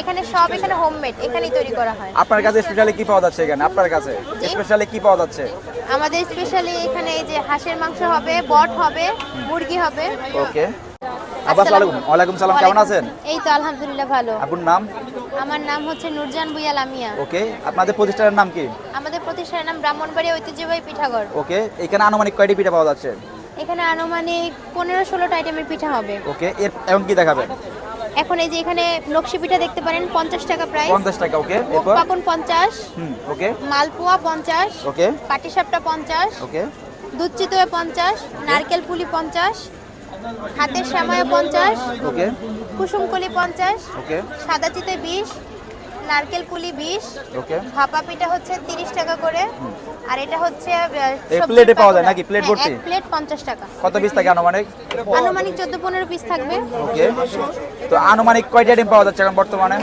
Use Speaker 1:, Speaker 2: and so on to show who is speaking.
Speaker 1: এখানে সব এখানে হোমমেড, এখানেই তৈরি করা হয়।
Speaker 2: আপনার কাছে স্পেশালি কি পাওয়া যাচ্ছে এখানে? আপনার কাছে স্পেশালি কি পাওয়া যাচ্ছে?
Speaker 1: আমাদের স্পেশালি এখানে এই যে হাঁসের মাংস হবে, বট হবে, মুরগি হবে।
Speaker 2: ওকে। আসসালামু আলাইকুম। ওয়ালাইকুম সালাম, কেমন আছেন?
Speaker 1: এই তো আলহামদুলিল্লাহ ভালো।
Speaker 2: আপনার নাম?
Speaker 1: আমার নাম হচ্ছে নূরজাহান বুইয়া লামিয়া।
Speaker 2: ওকে। আপনাদের প্রতিষ্ঠানের নাম কি?
Speaker 1: আমাদের প্রতিষ্ঠানের নাম ব্রাহ্মণবাড়িয়া ঐতিহ্যবাহী পিঠাঘর।
Speaker 2: ওকে। এখানে আনুমানিক কয়টি পিঠা পাওয়া যাচ্ছে?
Speaker 1: এখানে আনুমানিক 15-16টা আইটেমের পিঠা হবে।
Speaker 2: ওকে। এখন কি দেখাবেন?
Speaker 1: এখন এই যে এখানে নকশি পিঠা দেখতে পারেন, 50 টাকা প্রাইস।
Speaker 2: 50 টাকা। ওকে। এরপর?
Speaker 1: পাকুন 50।
Speaker 2: ওকে।
Speaker 1: মালপোয়া 50।
Speaker 2: ওকে।
Speaker 1: পাটিসাপটা 50।
Speaker 2: ওকে।
Speaker 1: দুধ চিতই 50। নারকেল পুলি 50। হাতের সেমাই 50।
Speaker 2: ওকে।
Speaker 1: কুসুমকলি 50।
Speaker 2: ওকে।
Speaker 1: সাদা চিতই 20। নারকেল পুলি 20।
Speaker 2: ওকে।
Speaker 1: ভাপা পিঠা হচ্ছে 30 টাকা করে। আর এটা হচ্ছে
Speaker 2: এই
Speaker 1: সবজির
Speaker 2: প্লেটে পাওয়া যায়
Speaker 1: পাকোড়া।
Speaker 2: নাকি? প্লেট
Speaker 1: হ্যাঁ,
Speaker 2: ভর্তি?
Speaker 1: এক প্লেট 50 টাকা।
Speaker 2: কত পিস থাকে আনুমানিক?
Speaker 1: আনুমানিক 14-15 পিস থাকবে।
Speaker 2: ওকে। তো আনুমানিক কয়টি আইটেম পাওয়া যাচ্ছে এখন বর্তমানে?